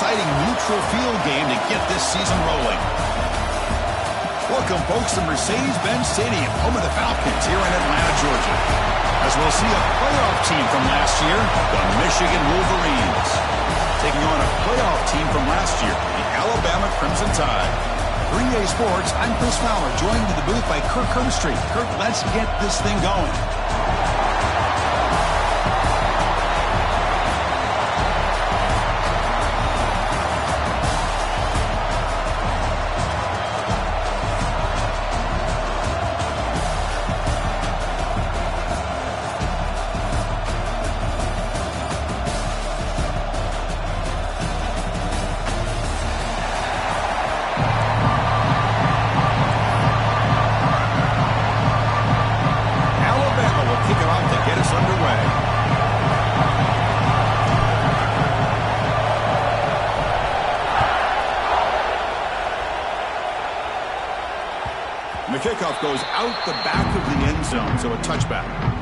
exciting neutral field game to get this season rolling. Welcome, folks, to Mercedes-Benz Stadium, home of the Falcons here in Atlanta, Georgia. As we'll see a playoff team from last year, the Michigan Wolverines, taking on a playoff team from last year, the Alabama Crimson Tide. For EA Sports, I'm Chris Fowler, joined in the booth by Kirk Herbstreit. Kirk, let's get this thing going. The kickoff goes out the back of the end zone, so a touchback.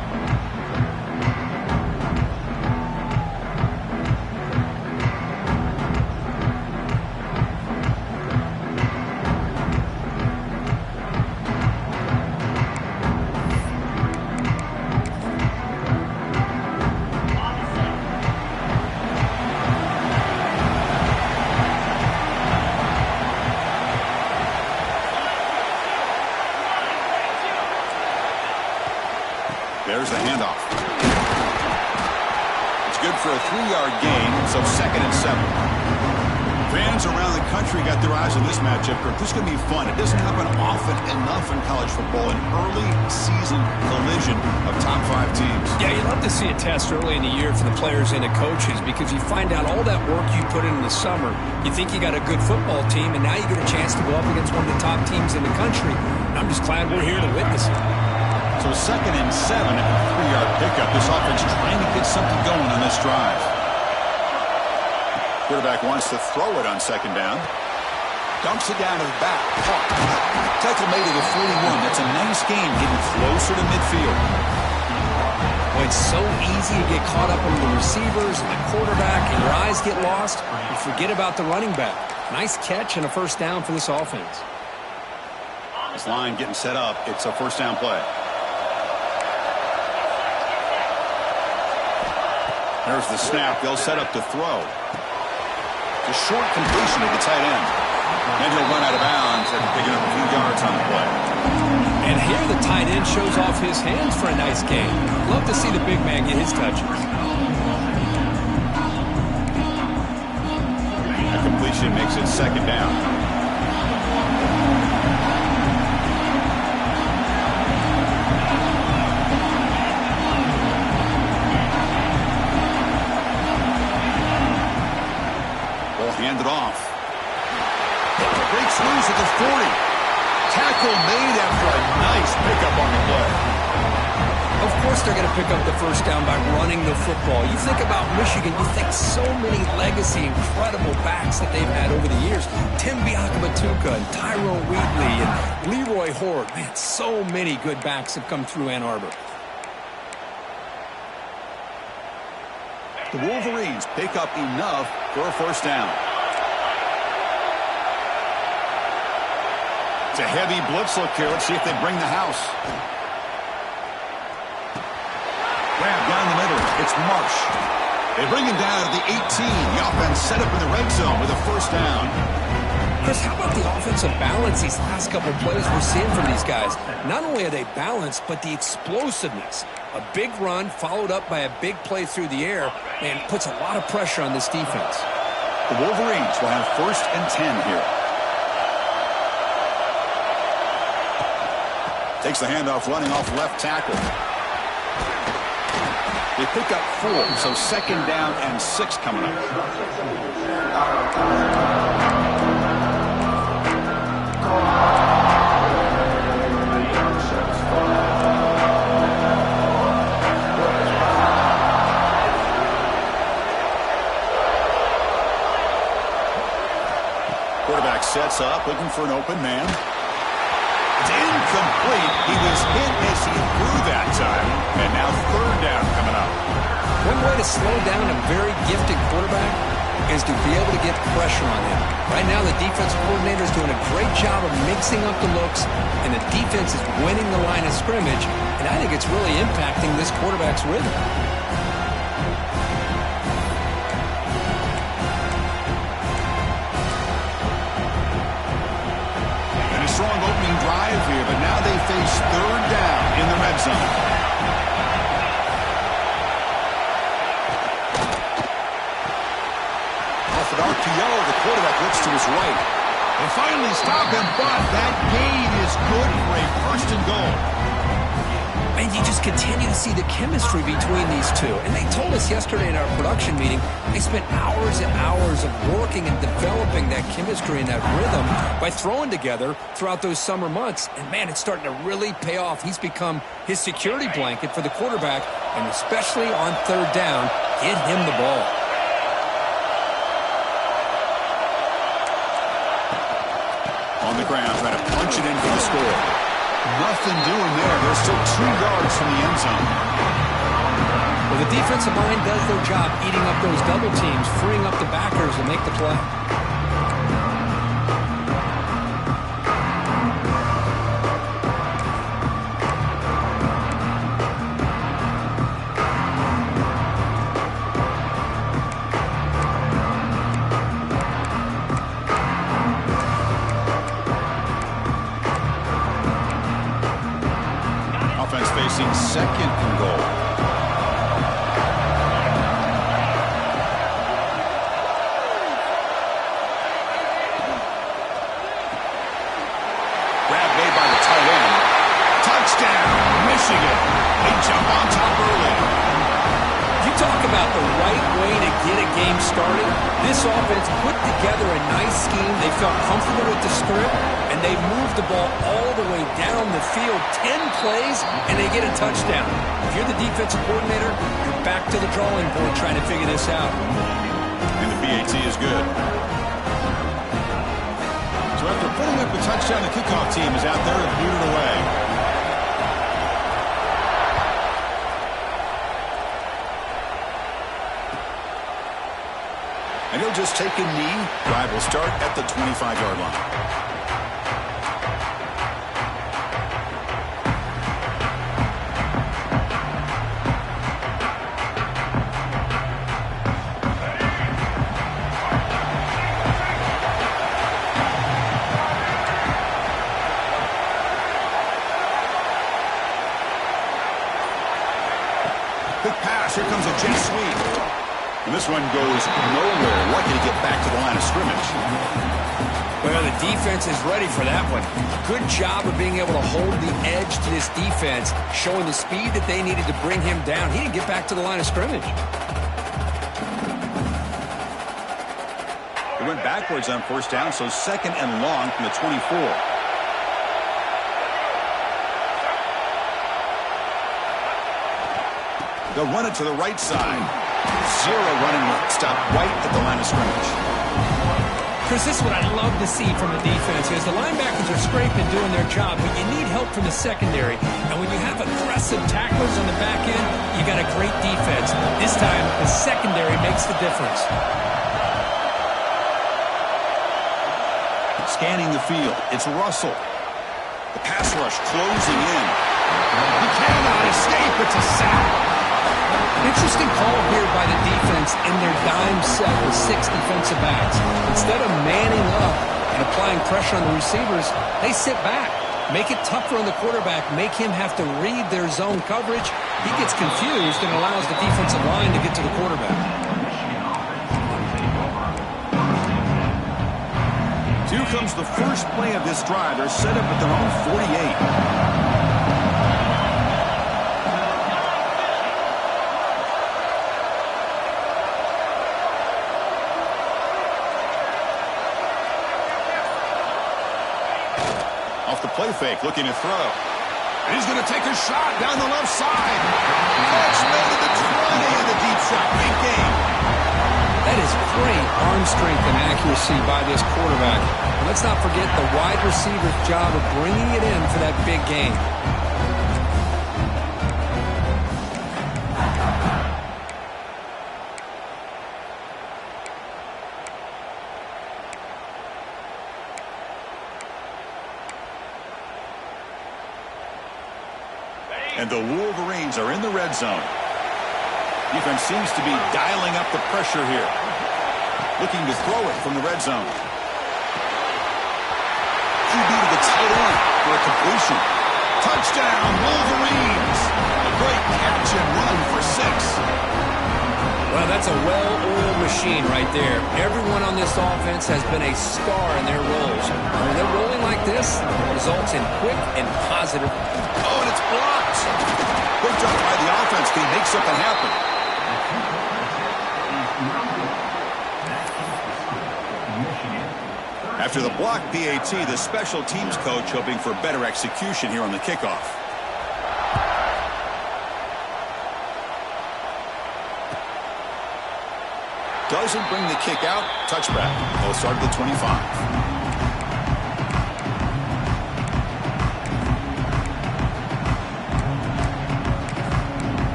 There's the handoff. It's good for a 3-yard gain, so 2nd and 7. Fans around the country got their eyes on this matchup. This is going to be fun. It doesn't happen often enough in college football, an early season collision of top 5 teams. Yeah, you love to see a test early in the year for the players and the coaches because you find out all that work you put in the summer. You think you got a good football team, and now you get a chance to go up against one of the top teams in the country. And I'm just glad we're here to witness it. So 2nd and 7 at the 3-yard pickup. This offense trying to get something going on this drive. Quarterback wants to throw it on 2nd down. Dumps it down to the back. Tackle made at the 41. That's a nice game, getting closer to midfield. Well, it's so easy to get caught up on the receivers and the quarterback, and your eyes get lost. You forget about the running back. Nice catch and a 1st down for this offense. This line getting set up. It's a 1st down play. There's the snap. They'll set up to throw. It's a short completion to the tight end. Then he'll run out of bounds after picking up a few yards on the play. And here the tight end shows off his hands for a nice gain. Love to see the big man get his touches. That completion makes it 2nd down. Hand it off. Breaks loose at the 40. Tackle made after a nice pickup on the play. Of course they're going to pick up the 1st down by running the football. You think about Michigan, you think so many legacy, incredible backs that they've had over the years. Tim Biakabatuka and Tyrone Wheatley and Leroy Horde. Man, so many good backs have come through Ann Arbor. The Wolverines pick up enough for a 1st down. It's a heavy blitz look here. Let's see if they bring the house. Grab down the middle. It's Marsh. They bring him down to the 18. The offense set up in the red zone with a 1st down. Chris, how about the offensive balance these last couple of plays we're seeing from these guys? Not only are they balanced, but the explosiveness. A big run followed up by a big play through the air and puts a lot of pressure on this defense. The Wolverines will have 1st and 10 here. Takes the handoff running off left tackle. They pick up 4, so 2nd down and 6 coming up. Quarterback sets up, looking for an open man. It's incomplete. He was hit as he threw that time. And now 3rd down coming up. One way to slow down a very gifted quarterback, is to be able to get pressure on him. Right now, the defensive coordinator is doing a great job of mixing up the looks, and the defense is winning the line of scrimmage, and I think it's really impacting this quarterback's rhythm. And a strong opening drive here, but now they face third down in the red zone. An RPO, the quarterback looks to his right. They finally stop him, but that gain is good for a first and goal. And you just continue to see the chemistry between these two. And they told us yesterday in our production meeting, they spent hours and hours of working and developing that chemistry and that rhythm by throwing together throughout those summer months. And, man, it's starting to really pay off. He's become his security blanket for the quarterback, and especially on third down, get him the ball. On the ground, trying to punch it in for the score. Nothing doing there. They're still 2 yards from the end zone. Well, the defensive line does their job eating up those double teams, freeing up the backers to make the play. Facing second and goal. Grab made by the tight end. Touchdown, Michigan. They jump on top early. You talk about the right way to get a game started. This offense put together a nice scheme. They felt comfortable with the script, and they moved the ball all the way down the field, 10 plays, and they get a touchdown. If you're the defensive coordinator, you're back to the drawing board trying to figure this out. And the BAT is good. So after putting up a touchdown, the kickoff team is out there and booted away. And he'll just take a knee. Drive will start at the 25-yard line. Quick pass. Here comes a jet sweep. And this one goes nowhere. Lucky to get back to the line of scrimmage. Well, the defense is ready for that one. Good job of being able to hold the edge to this defense, showing the speed that they needed to bring him down. He didn't get back to the line of scrimmage. They went backwards on first down, so second and long from the 24. They'll run it to the right side. Zero running room. Stop right at the line of scrimmage. Chris, this is what I love to see from the defense is the linebackers are scraping doing their job, but you need help from the secondary. And when you have aggressive tacklers on the back end, you got a great defense. This time, the secondary makes the difference. Scanning the field. It's Russell. The pass rush closing in. He cannot escape. It's a sack. Interesting call here by the defense in their dime set with 6 defensive backs. Instead of manning up and applying pressure on the receivers, they sit back, make it tougher on the quarterback, make him have to read their zone coverage. He gets confused and allows the defensive line to get to the quarterback. Here comes the first play of this drive. They're set up at their own 48. Off the play fake, looking to throw. And he's going to take a shot down the left side. Catch made to the 20 in the deep shot. Big game. That is great arm strength and accuracy by this quarterback. And let's not forget the wide receiver's job of bringing it in for that big game. And the Wolverines are in the red zone. Defense seems to be dialing up the pressure here. Looking to throw it from the red zone. QB to the tight end for a completion. Touchdown, Wolverines. A great catch and run for 6. Well, that's a well-oiled machine right there. Everyone on this offense has been a star in their roles. When they're rolling like this, it results in quick and positive. Oh, and it's blocked. Good job by the offense. Can he make something happen? After the block PAT, the special teams coach hoping for better execution here on the kickoff. Doesn't bring the kick out. Touchback. They'll start at the 25.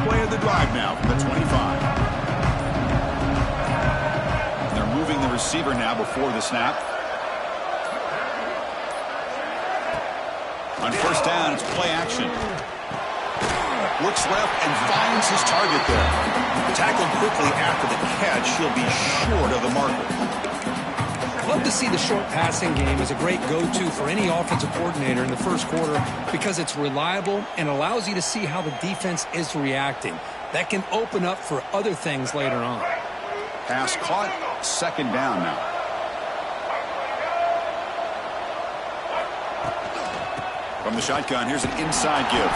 Play of the drive now from the 25. They're moving the receiver now before the snap. On first down, it's play action. Looks left and finds his target there. Tackled quickly after the catch. He'll be short of the marker. Love to see the short passing game as a great go-to for any offensive coordinator in the first quarter because it's reliable and allows you to see how the defense is reacting. That can open up for other things later on. Pass caught. Second down now. From the shotgun, here's an inside give.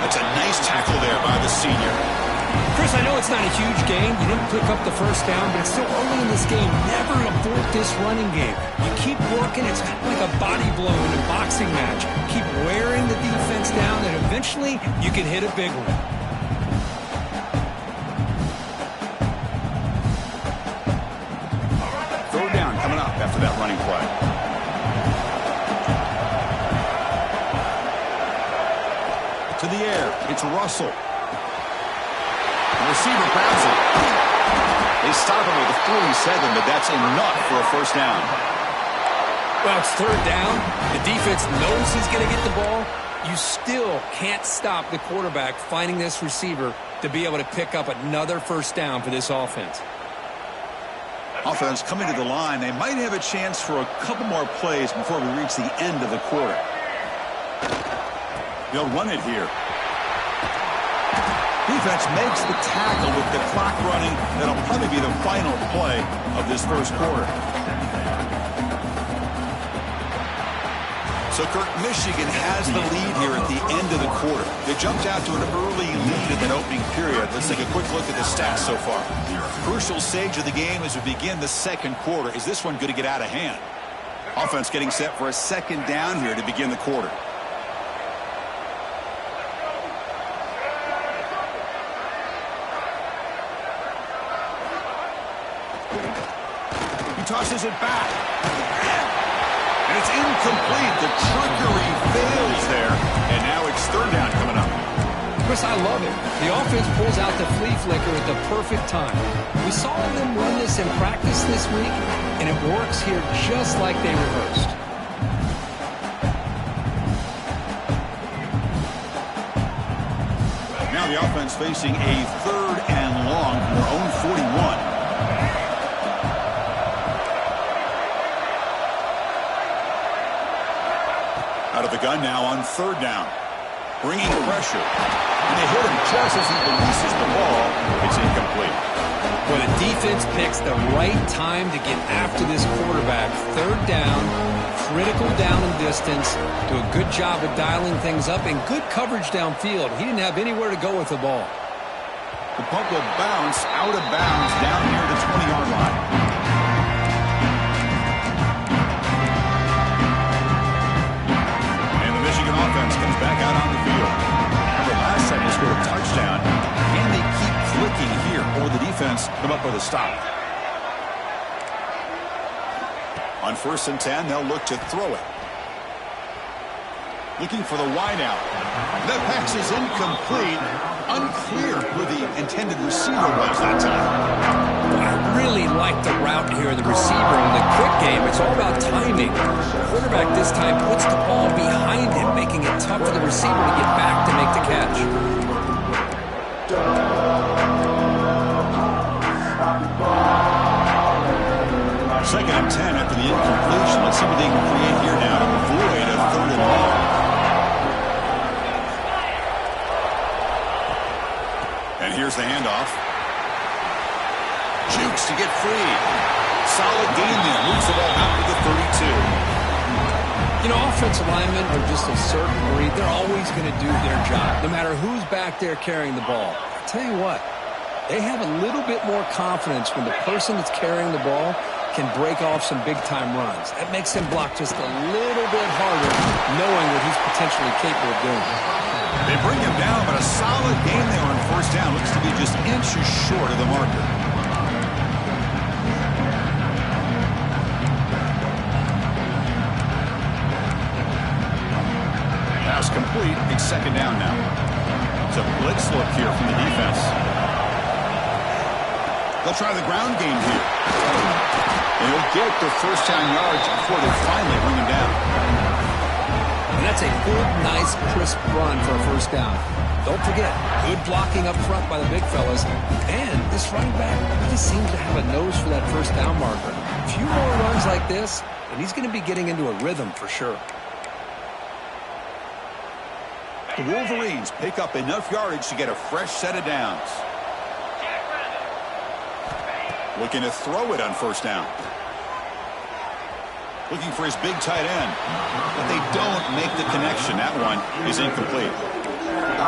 That's a nice tackle there by the senior. Chris, I know it's not a huge gain. You didn't pick up the first down, but it's still early in this game. Never abort this running game. You keep working. It's kind of like a body blow in a boxing match. Keep wearing the defense down, and eventually you can hit a big one. Third down coming up after that running play. To the air. It's Russell. The receiver grabs it. They stop him with a 47, but that's enough for a first down. Well, it's third down. The defense knows he's going to get the ball. You still can't stop the quarterback finding this receiver to be able to pick up another first down for this offense. Offense coming to the line. They might have a chance for a couple more plays before we reach the end of the quarter. They'll run it here. Defense makes the tackle with the clock running. That'll probably be the final play of this first quarter. So, Kirk, Michigan has the lead here at the end of the quarter. They jumped out to an early lead in that opening period. Let's take a quick look at the stats so far. Crucial stage of the game as we begin the second quarter. Is this one going to get out of hand? Offense getting set for a second down here to begin the quarter. Tosses it back. And it's incomplete. The trickery fails there. And now it's third down coming up. Chris, I love it. The offense pulls out the flea flicker at the perfect time. We saw them run this in practice this week, and it works here just like they rehearsed. Now the offense facing a third and long from their own 41. Out of the gun now on third down. Bringing pressure. And they hit him just as he releases the ball. It's incomplete. Well, the defense picks the right time to get after this quarterback. Third down, critical down and distance. Do a good job of dialing things up and good coverage downfield. He didn't have anywhere to go with the ball. The punt will bounce out of bounds down near the 20-yard line. Offense comes back out on the field. Remember, last time they scored a touchdown. Can they keep clicking here, or will the defense come up with a stop? On 1st and 10, they'll look to throw it. Looking for the wide out. That pass is incomplete. unclear who the intended receiver was that time. I really like the route here, the receiver. In the quick game, it's all about timing. The quarterback this time puts the ball behind him, making it tough for the receiver to get back to make the catch. Second and 10 after the incompletion. Let's see what they can create here now to avoid a third and long. And here's the handoff. Jukes to get free. Solid gain there. Moves the ball out to the 32. You know, offensive linemen are just a certain breed. They're always going to do their job, no matter who's back there carrying the ball. I'll tell you what, they have a little bit more confidence when the person that's carrying the ball can break off some big-time runs. That makes him block just a little bit harder, knowing what he's potentially capable of doing. They bring him down, but a solid game there on first down. Looks to be just inches short of the marker. Pass complete. It's second down now. It's a blitz look here from the defense. They'll try the ground game here. And he'll get the first down yards before they finally bring him down. And that's a good, nice, crisp run for a first down. Don't forget, good blocking up front by the big fellas. And this running back just seems to have a nose for that first down marker. A few more runs like this, and he's going to be getting into a rhythm for sure. The Wolverines pick up enough yardage to get a fresh set of downs. Looking to throw it on first down. Looking for his big tight end. But they don't make the connection. That one is incomplete.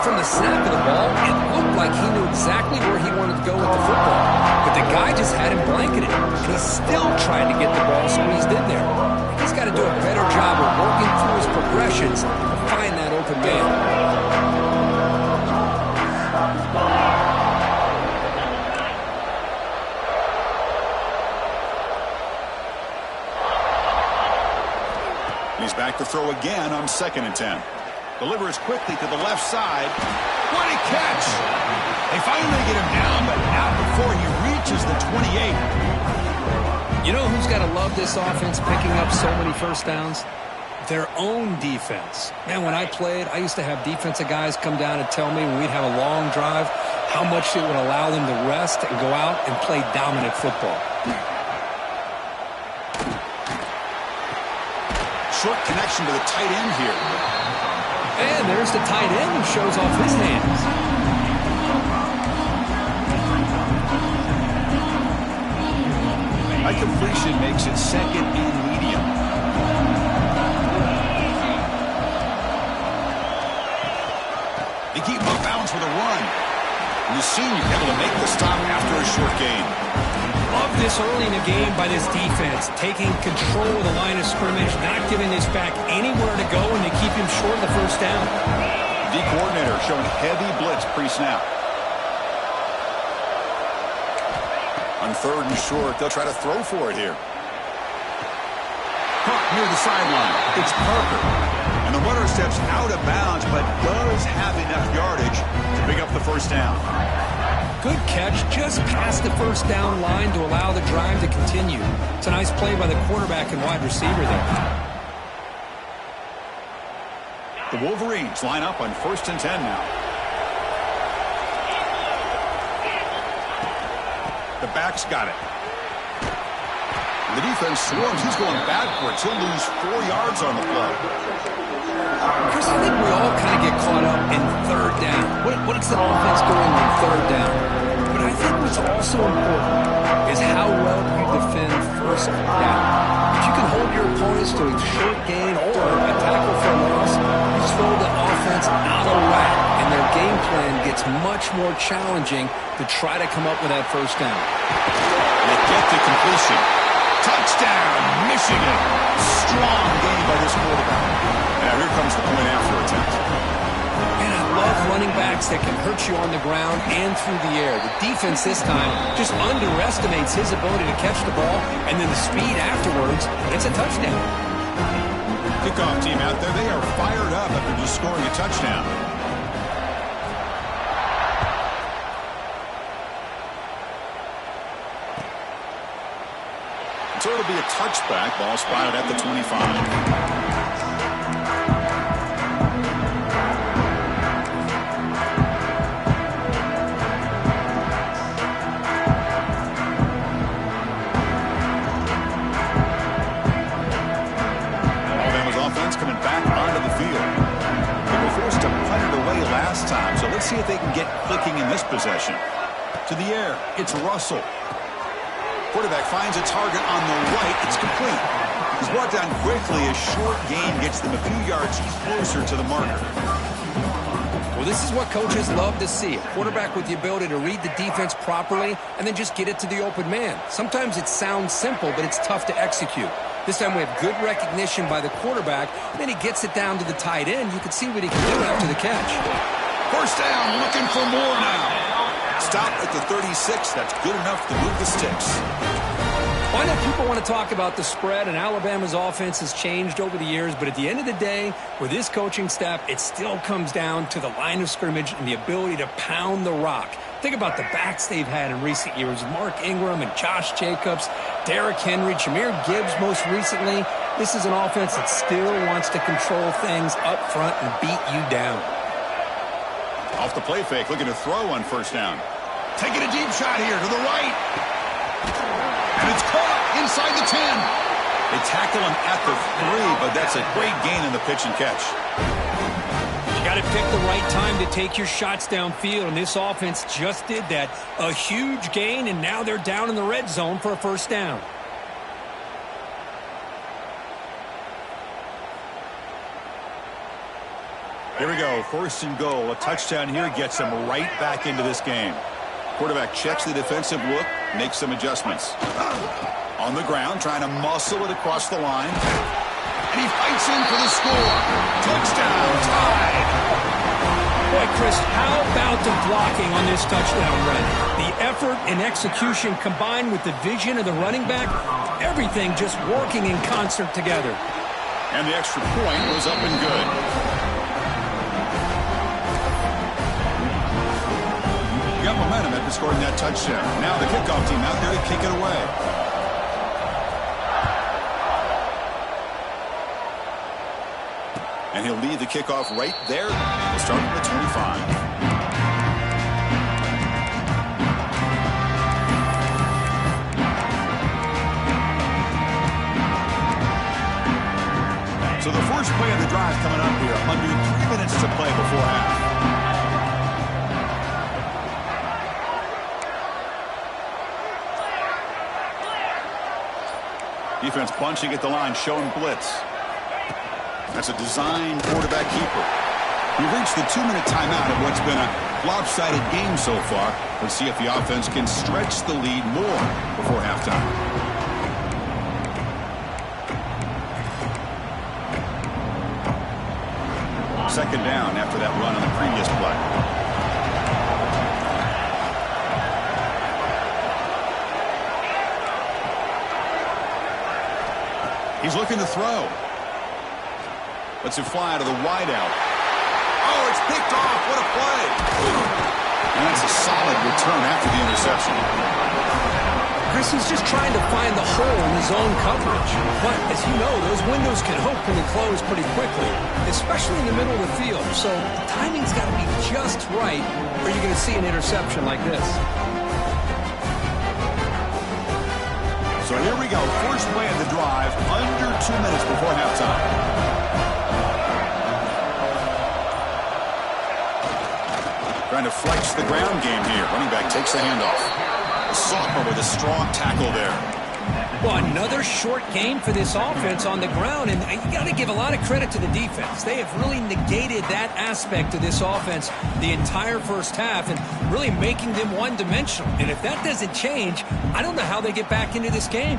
From the snap of the ball, it looked like he knew exactly where he wanted to go with the football. But the guy just had him blanketed. He still tried to get the ball squeezed in there. He's got to do a better job of working through his progressions to find that open man. He's back to throw again on second and 10. Delivers quickly to the left side. What a catch! They finally get him down, but not before he reaches the 28. You know who's got to love this offense picking up so many first downs? Their own defense. Man, when I played, I used to have defensive guys come down and tell me when we'd have a long drive how much it would allow them to rest and go out and play dominant football. Short connection to the tight end here. And there's the tight end who shows off his hands. A completion makes it second and medium. They keep him off bounds with a run. And the senior able to make the stop after a short gain. Love this early in the game by this defense, taking control of the line of scrimmage, not giving this back anywhere to go, and they keep him short of the first down. D coordinator showing heavy blitz pre-snap. On third and short, they'll try to throw for it here. Caught near the sideline. It's Parker. And the runner steps out of bounds, but does have enough yardage to pick up the first down. Good catch just past the first down line to allow the drive to continue. It's a nice play by the quarterback and wide receiver there. The Wolverines line up on first and 10 now. The back's got it. The defense swarms. He's going backwards. He'll lose 4 yards on the play. Chris, I think we all kind of get caught up in third down. What's the offense doing on third down? But I think what's also important is how well you defend first down. If you can hold your opponents to a short gain or a tackle for a loss, you throw the offense out of whack, and their game plan gets much more challenging to try to come up with that first down. They get the completion. Touchdown, Michigan. Strong game by this quarterback. Now here comes the point after attempt. And I love running backs that can hurt you on the ground and through the air. The defense this time just underestimates his ability to catch the ball, and then the speed afterwards, it's a touchdown. Kickoff team out there, they are fired up after just scoring a touchdown. be a touchback. Ball spotted at the 25. Coming back onto the field. They were forced to punt it away last time, so let's see if they can get clicking in this possession. To the air, it's Russell. Quarterback finds a target on the right. It's complete. He's brought down quickly. A short gain gets them a few yards closer to the marker. Well, this is what coaches love to see. A quarterback with the ability to read the defense properly and then just get it to the open man. Sometimes it sounds simple, but it's tough to execute. This time we have good recognition by the quarterback. Then he gets it down to the tight end. You can see what he can do after the catch. First down, looking for more now. Stop at the 36. That's good enough to move the sticks. Well, I know people want to talk about the spread, and Alabama's offense has changed over the years, but at the end of the day, with this coaching staff, it still comes down to the line of scrimmage and the ability to pound the rock. Think about the backs they've had in recent years. Mark Ingram and Josh Jacobs, Derrick Henry, Jahmyr Gibbs most recently. This is an offense that still wants to control things up front and beat you down. Off the play fake, looking to throw on first down. Taking a deep shot here to the right. And it's caught inside the 10. They tackle him at the 3, but that's a great gain in the pitch and catch. You got to pick the right time to take your shots downfield, and this offense just did that. A huge gain, and now they're down in the red zone for a first down. Here we go, first and goal. A touchdown here gets them right back into this game. Quarterback checks the defensive look, makes some adjustments. On the ground, trying to muscle it across the line. And he fights in for the score. Touchdown, tied. Boy, Chris, how about the blocking on this touchdown run? The effort and execution combined with the vision of the running back, everything just working in concert together. And the extra point was up and good. Got momentum after scoring that touchdown. Now the kickoff team out there to kick it away. And he'll lead the kickoff right there. We'll start at the 25. So the first play of the drive coming up here. Under 3 minutes to play before half. Defense bunching at the line, showing blitz. That's a designed quarterback keeper. We've reached the 2-minute timeout of what's been a lopsided game so far. Let's see if the offense can stretch the lead more before halftime. Second down after that run on the previous play. He's looking to throw. Lets it fly out of the wideout. Oh, it's picked off. What a play. And that's a solid return after the interception. Chris, he's just trying to find the hole in his own coverage. But, as you know, those windows can hopefully close pretty quickly, especially in the middle of the field. So the timing's got to be just right, or you're going to see an interception like this. So here we go. First play of the drive, under 2 minutes before halftime. Trying to flex the ground game here. Running back takes the handoff. The sophomore with a strong tackle there. Well, another short game for this offense on the ground, and you got to give a lot of credit to the defense. They have really negated that aspect of this offense the entire first half and really making them one-dimensional. And if that doesn't change, I don't know how they get back into this game.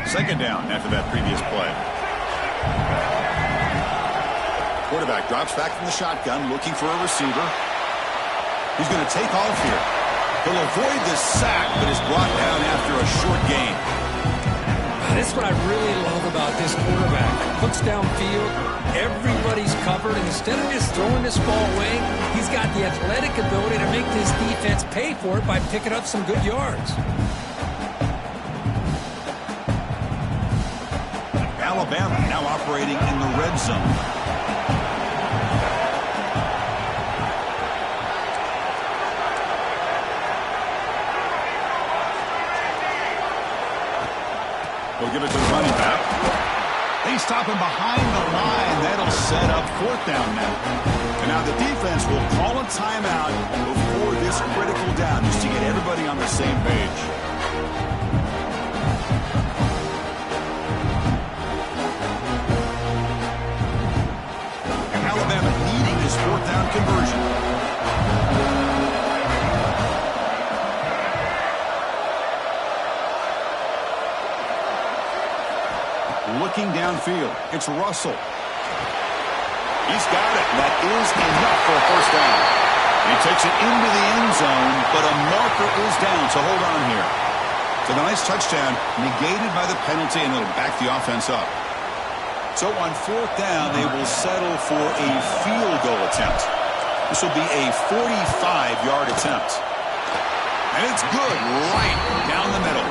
Second down after that previous play. Quarterback drops back from the shotgun, looking for a receiver. He's going to take off here. He'll avoid the sack, but is brought down after a short gain. That's what I really love about about this quarterback. Looks downfield, everybody's covered, and instead of just throwing this ball away, he's got the athletic ability to make this defense pay for it by picking up some good yards. Alabama now operating in the red zone. They'll give it to the running back. They stop him behind the line. That'll set up 4th down now. And now the defense will call a timeout before this critical down just to get everybody on the same page. And Alabama needing this 4th down conversion. Looking downfield, it's Russell. He's got it. That is enough for a 1st down. He takes it into the end zone, but a marker is down, so hold on here. So the nice touchdown negated by the penalty, and it'll back the offense up. So on 4th down, they will settle for a field goal attempt. This will be a 45-yard attempt. And it's good right down the middle.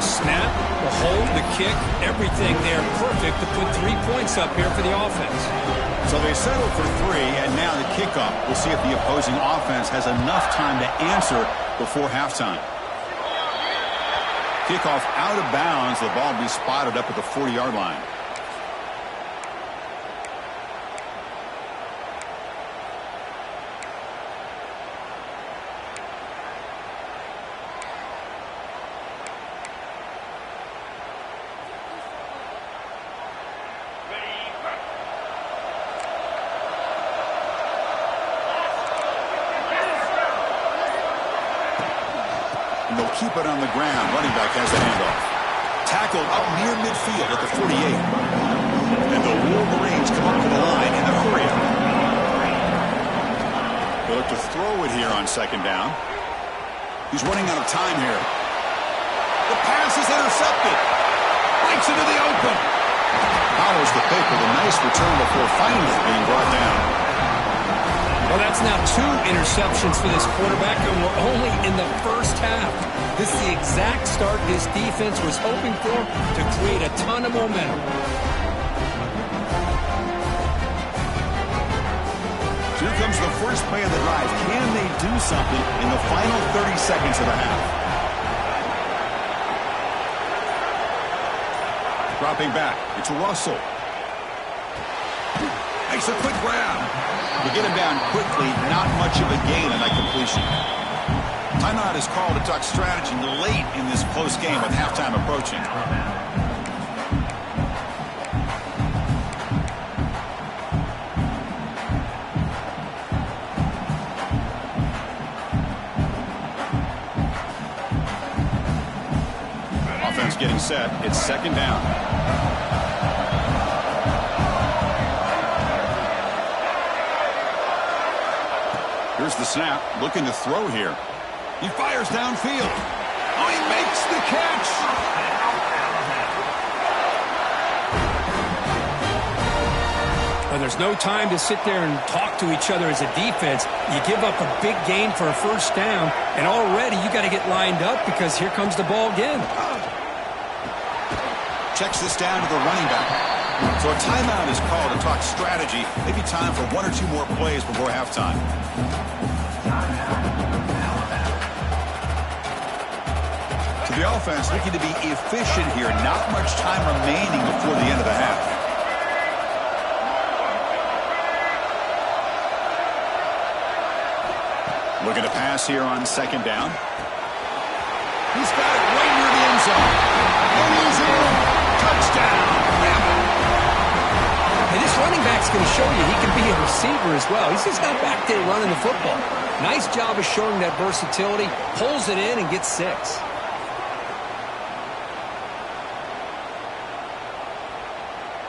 Snap, the hold, the kick, everything there perfect to put 3 points up here for the offense. So they settle for 3, and now the kickoff. We'll see if the opposing offense has enough time to answer before halftime. Kickoff out of bounds. The ball will be spotted up at the 40-yard line. And they'll keep it on the ground. Running back has the handoff. Tackled up near midfield at the 48. And the Wolverines come up to the line in the hurry-up. They'll look to throw it here on 2nd down. He's running out of time here. The pass is intercepted. Breaks into the open. Follows the pick with a nice return before finally being brought down. Well, that's now 2 interceptions for this quarterback, and we're only in the 1st half. This is the exact start this defense was hoping for to create a ton of momentum. Here comes the first play of the drive. Can they do something in the final 30 seconds of the half? Dropping back, it's Russell. Makes a quick grab. To get him down quickly, not much of a gain on that completion. Timeout is called to talk strategy late in this close game with halftime approaching. Offense getting set. It's 2nd down. Here's the snap, looking to throw here. He fires downfield. Oh, he makes the catch. Well, there's no time to sit there and talk to each other as a defense. You give up a big gain for a 1st down, and already you got to get lined up because here comes the ball again. Checks this down to the running back. So a timeout is called to talk strategy. Maybe time for 1 or 2 more plays before halftime. So the offense looking to be efficient here. Not much time remaining before the end of the half. Looking to pass here on 2nd down. He's got it right near the end zone. And he's in. Touchdown. And this running back's going to show you he can be a receiver as well. He's just not back there running the football. Nice job of showing that versatility. Pulls it in and gets 6.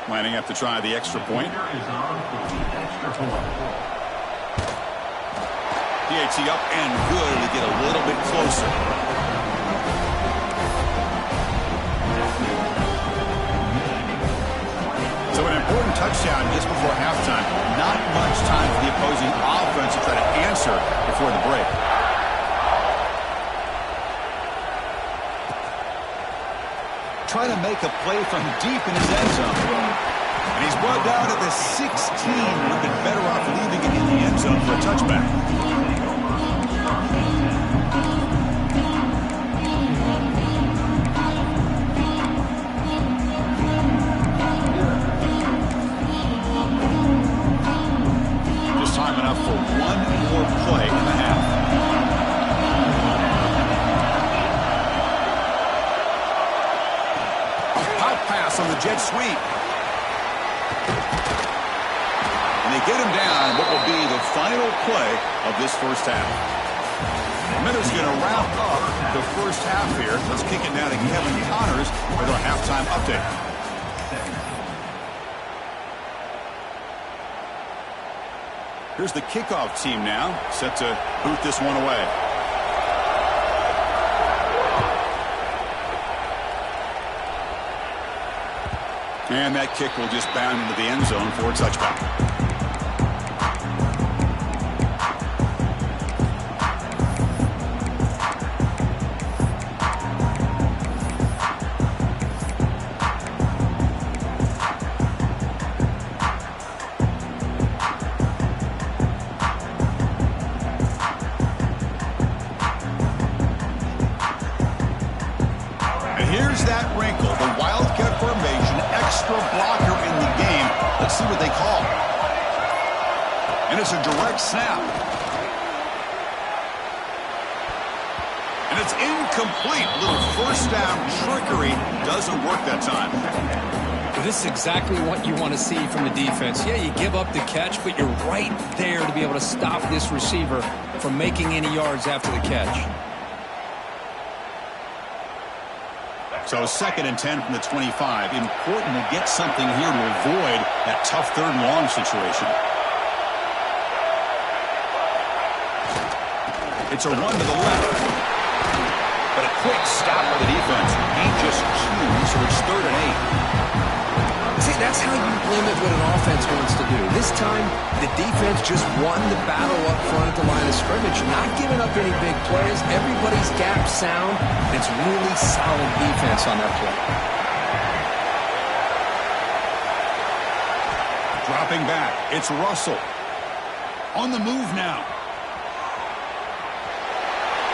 Lining up to try the extra point. PAT up and good to get a little bit closer. trying to make a play from deep in his end zone. And he's brought down at the 16. Would have been better off leaving it in the end zone for a touchback. Just time enough for one more play in the half. Pass on the jet sweep. And they get him down what will be the final play of this first half. Minutes going to wrap up the first half here. Let's kick it down to Kevin Connors with our halftime update. Here's the kickoff team now, set to boot this one away. And that kick will just bound into the end zone for a touchback. And here's that wrinkle, the Wildcat formation, extra blocker in the game. Let's see what they call. And it's a direct snap. And it's incomplete. Little first down trickery doesn't work that time. This is exactly what you want to see from the defense. Yeah, you give up the catch, but you're right there to be able to stop this receiver from making any yards after the catch. So 2nd and 10 from the 25. Important to get something here to avoid that tough 3rd and long situation. It's a run to the left. But a quick stop by the defense. Ain't just 2, so it's 3rd and 8. See, that's how you limit what an offense wants to do. This time, the defense just won the battle up front at the line of scrimmage, not giving up any big plays. Everybody's gap sound. It's really solid defense on that play. Dropping back, it's Russell. On the move now.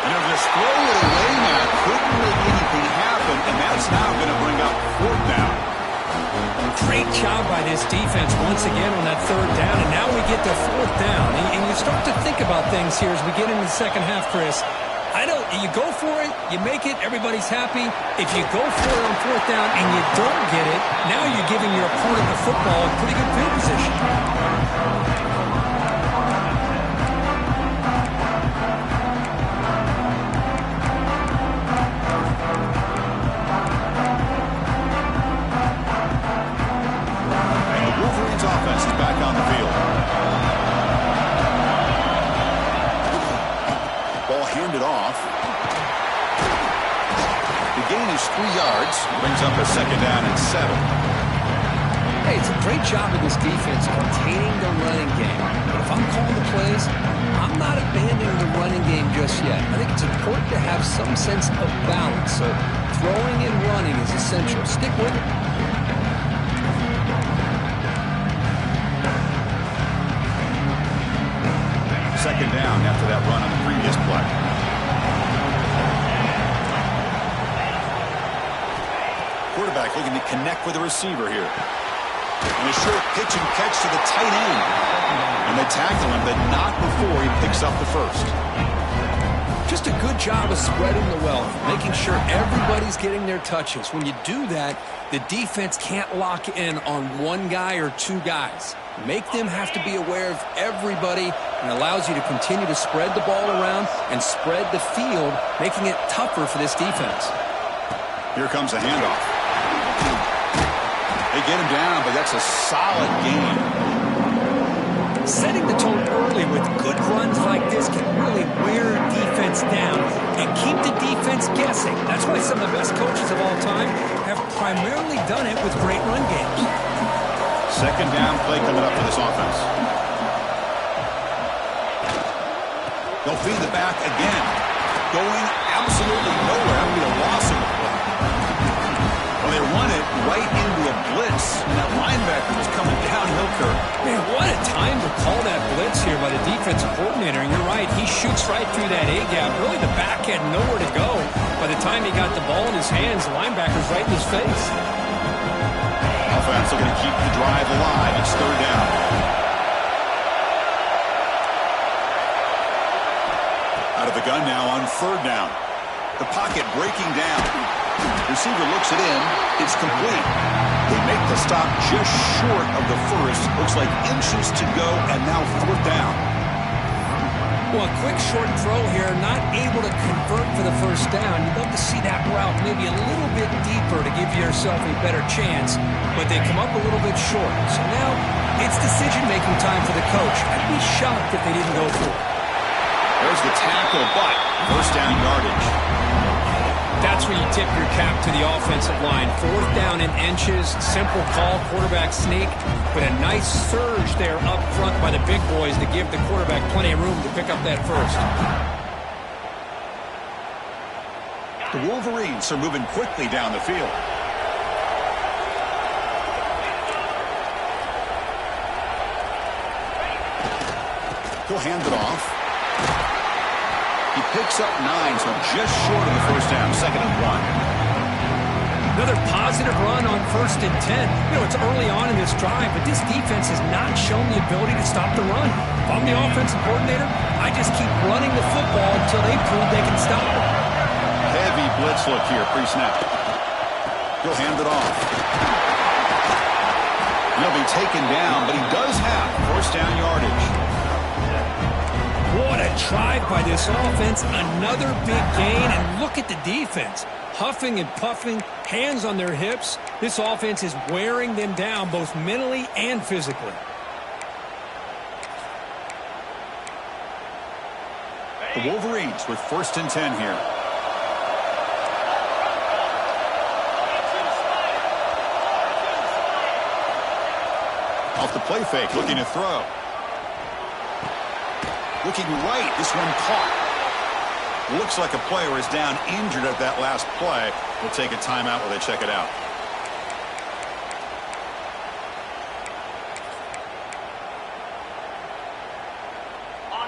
And they'll just throw it away now. Couldn't make anything happen, and that's now going to bring up 4th down. Great job by this defense once again on that 3rd down, and now we get to 4th down. And you start to think about things here as we get into the second half, Chris. You go for it, you make it, everybody's happy. If you go for it on 4th down and you don't get it, now you're giving your opponent the football in pretty good field position. Offense is back on the field. Ball handed off. The gain is 3 yards. Brings up a 2nd down and 7. Hey, it's a great job of this defense containing the running game. But if I'm calling the plays, I'm not abandoning the running game just yet. I think it's important to have some sense of balance. So throwing and running is essential. Stick with it. 2nd down after that run on the previous play. Quarterback looking to connect with the receiver here. And a short pitch and catch to the tight end. And they tackle him, but not before he picks up the first. Just a good job of spreading the wealth, making sure everybody's getting their touches. When you do that, the defense can't lock in on one guy or 2 guys. Make them have to be aware of everybody, and allows you to continue to spread the ball around and spread the field, making it tougher for this defense. Here comes a handoff. They get him down, but that's a solid game. Setting the tone early with good runs like this can really wear defense down and keep the defense guessing. That's why some of the best coaches of all time have primarily done it with great run games. 2nd down play coming up for this offense. They'll feed the back again. Going absolutely nowhere. It'll be a loss of the play. through that A-gap. Really, the back had nowhere to go. By the time he got the ball in his hands, the linebacker's right in his face. Offense looking to keep the drive alive. It's third down. Out of the gun now on third down. The pocket breaking down. Receiver looks it in. It's complete. They make the stop just short of the first. Looks like inches to go, and now fourth down. Well, a quick short throw here, not able to convert for the first down. You'd love to see that route maybe a little bit deeper to give yourself a better chance, but they come up a little bit short. So now it's decision-making time for the coach. I'd be shocked if they didn't go for it. There's the tackle, but first down yardage. That's where you tip your cap to the offensive line. Fourth down in inches, simple call, quarterback sneak, but a nice surge there up front by the big boys to give the quarterback plenty of room to pick up that first. The Wolverines are moving quickly down the field. He'll hand it off. He picks up 9, so just short of the first down, second and 1. Another positive run on 1st and 10. You know, it's early on in this drive, but this defense has not shown the ability to stop the run. If I'm the offensive coordinator, I just keep running the football until they prove they can stop it. Heavy blitz look here, pre-snap. He'll hand it off. He'll be taken down, but he does have first down yardage. What a drive by this offense. Another big gain, and look at the defense. Huffing and puffing, hands on their hips. This offense is wearing them down both mentally and physically. The Wolverines with 1st and 10 here. Off the play fake, looking to throw. Looking right, this one caught. Looks like a player is down injured at that last play. We'll take a timeout while they check it out.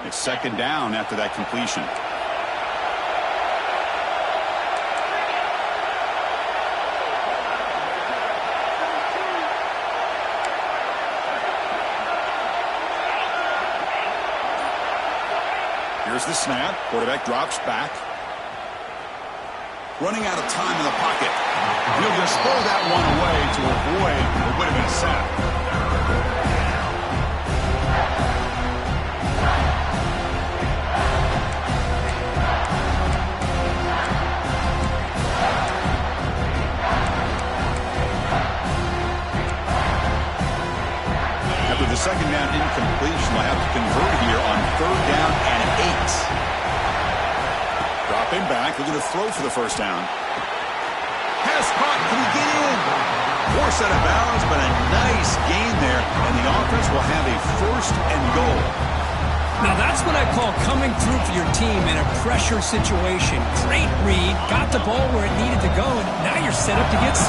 It's second down after that completion. Here's the snap. Quarterback drops back. Running out of time in the pocket. And he'll just throw that one away to avoid what would have been a sack. After the second down incompletion, they'll have to convert here on third down and 8. Dropping back, looking to throw for the first down. Has caught, can he get in? Force out of bounds, but a nice gain there, and the offense will have a first and goal. Now that's what I call coming through for your team in a pressure situation. Great read, got the ball where it needed to go, and now you're set up to get 6.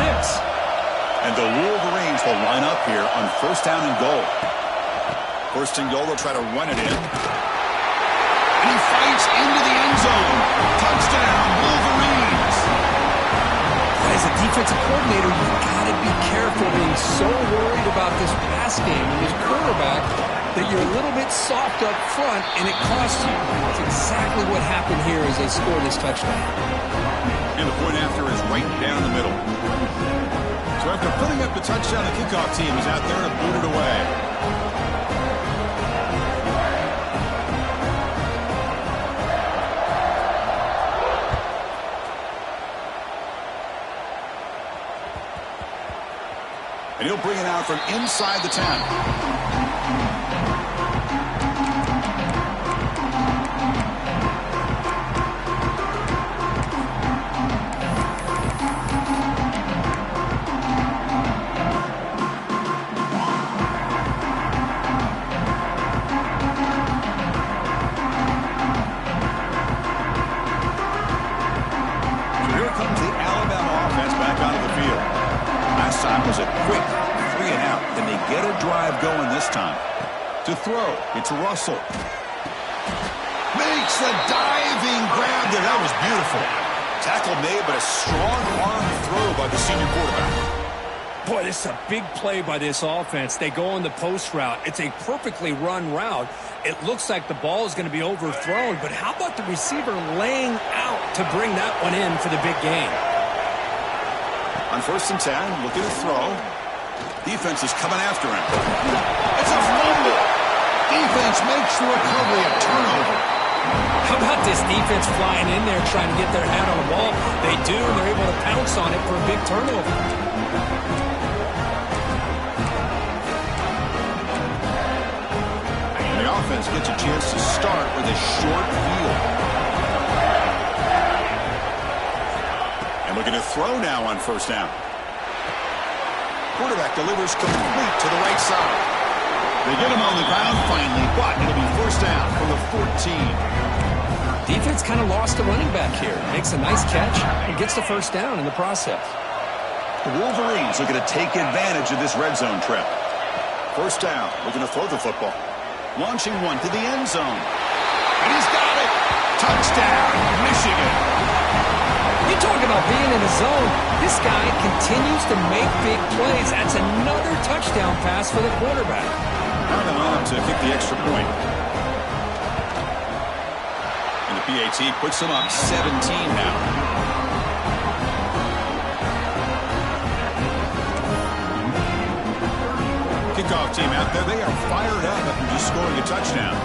And the Wolverines will line up here on first down and goal. First and goal, they'll try to run it in. And he fights into the end zone. Touchdown, Wolverines. As a defensive coordinator, you've got to be careful being so worried about this pass game and this quarterback that you're a little bit soft up front, and it costs you. That's exactly what happened here as they score this touchdown. And the point after is right down the middle. So after putting up the touchdown, the kickoff team is out there to boot it away. And he'll bring it out from inside the 10. Was a quick 3 and out. Can they get a drive going this time? To throw, it's Russell. makes the diving grab there. That was beautiful. Tackle made, but a strong arm throw by the senior quarterback. Boy, this is a big play by this offense. They go on the post route. It's a perfectly run route. It looks like the ball is going to be overthrown, but how about the receiver laying out to bring that one in for the big gain? On 1st and 10, looking to throw. Defense is coming after him. It's a fumble. Defense makes the recovery, a turnover. How about this defense flying in there trying to get their hand on the ball? They do, and they're able to pounce on it for a big turnover. And the offense gets a chance to start with a short field. And looking to throw now on 1st down. Quarterback delivers complete to the right side. They get him on the ground finally, but it'll be 1st down from the 14. Defense kind of lost a running back here. Makes a nice catch and gets the 1st down in the process. The Wolverines looking to take advantage of this red zone trip. 1st down, looking to throw the football. Launching one to the end zone. And he's got it. Touchdown, Michigan. You talk about being in the zone. This guy continues to make big plays. That's another touchdown pass for the quarterback. Coming on to kick the extra point. And the PAT puts them up 17 now. Kickoff team out there. They are fired up after just scoring a touchdown.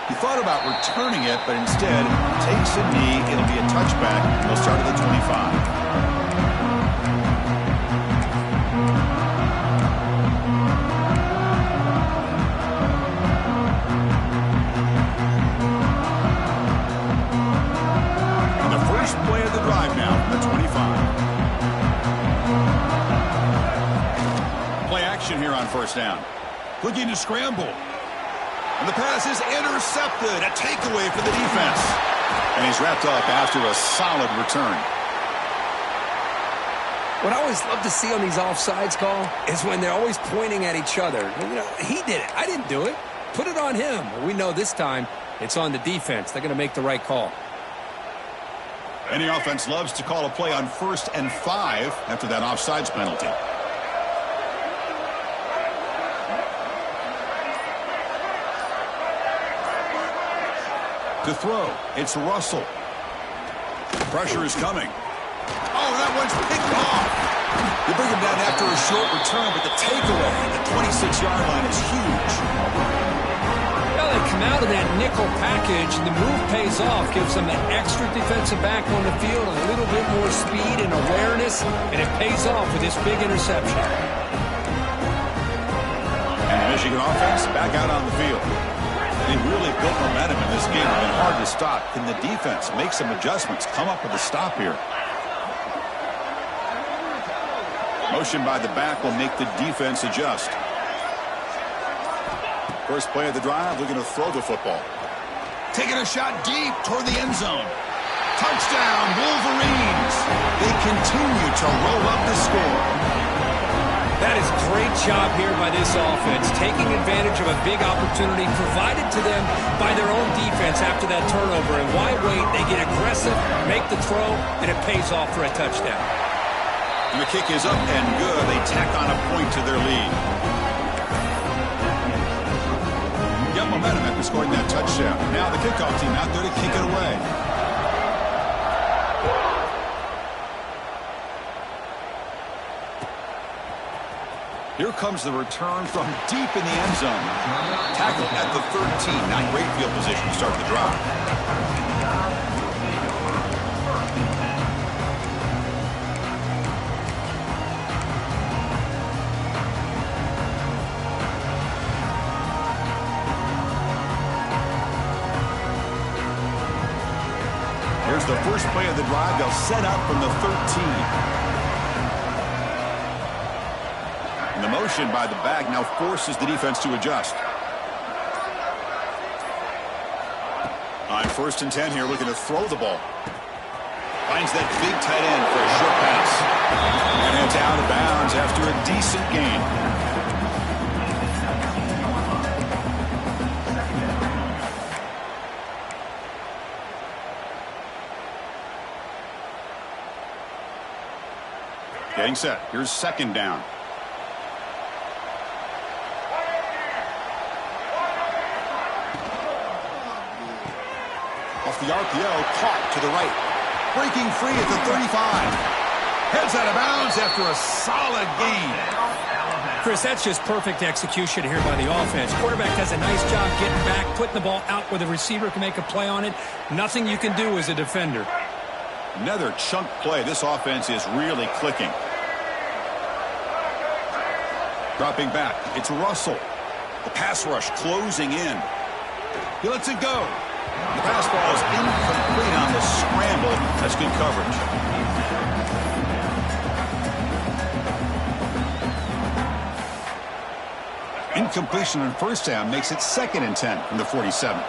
He thought about returning it, but instead takes a knee. It'll be a touchback. They'll start at the 25. And the first play of the drive now from the 25. Play action here on 1st down. Looking to scramble. And the pass is intercepted. A takeaway for the defense. And he's wrapped up after a solid return. What I always love to see on these offsides call is when they're always pointing at each other. You know, he did it. I didn't do it. Put it on him. Well, we know this time it's on the defense. They're going to make the right call. Any offense loves to call a play on 1st and 5 after that offsides penalty. To throw, it's Russell. Pressure is coming. Oh, that one's picked off. They bring him down after a short return, but the takeaway at the 26-yard line is huge. Well, they come out of that nickel package, and the move pays off, gives them that extra defensive back on the field, a little bit more speed and awareness, and it pays off with this big interception. And the Michigan offense back out on the field. They really built momentum in this game. It's been hard to stop. Can the defense make some adjustments, come up with a stop here? Motion by the back will make the defense adjust. First play of the drive, looking to throw the football. Taking a shot deep toward the end zone. Touchdown, Wolverines. They continue to roll up the score. That is great job here by this offense, taking advantage of a big opportunity provided to them by their own defense after that turnover. And why wait? They get aggressive, make the throw, and it pays off for a touchdown. And the kick is up and good. They tack on a point to their lead. Get momentum after scoring that touchdown. Now the kickoff team out there to kick it away. Here comes the return from deep in the end zone. Tackle at the 13. Not great field position to start the drive. Here's the first play of the drive. They'll set up from the 13. And the motion by the back now forces the defense to adjust. On 1st and 10 here, looking to throw the ball. Finds that big tight end for a short pass. And it's out of bounds after a decent gain. Getting set. Here's second down. Off the RPO, caught to the right. Breaking free at the 35. Heads out of bounds after a solid gain. Chris, that's just perfect execution here by the offense. Quarterback does a nice job getting back, putting the ball out where the receiver can make a play on it. Nothing you can do as a defender. Another chunk play. This offense is really clicking. Dropping back. It's Russell. The pass rush closing in. He lets it go. The pass ball is incomplete on the scramble. That's good coverage. Incompletion on first down makes it 2nd and 10 from the 47.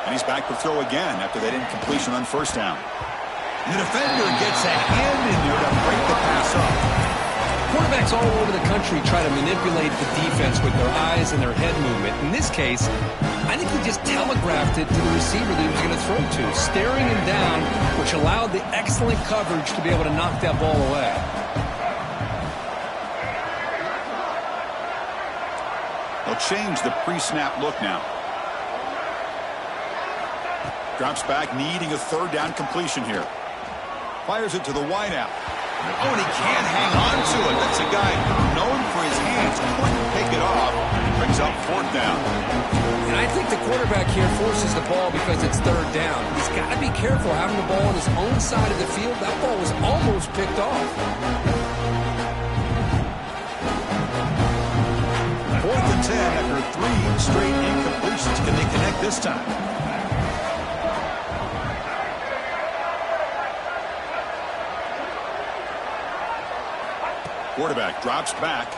And he's back to throw again after that incompletion on first down. And the defender gets a hand in there to break the pass up. Quarterbacks all over the country try to manipulate the defense with their eyes and their head movement. In this case, I think he just telegraphed it to the receiver that he was going to throw to, staring him down, which allowed the excellent coverage to be able to knock that ball away. They'll change the pre-snap look now. Drops back, needing a third down completion here. Fires it to the wideout. Oh, and he can't hang on to it. That's a guy known for his hands. Couldn't pick it off. Brings up 4th down. And I think the quarterback here forces the ball because it's 3rd down. He's got to be careful having the ball on his own side of the field. That ball was almost picked off. 4th and 10 after 3 straight incompletions. Can they connect this time? Quarterback drops back.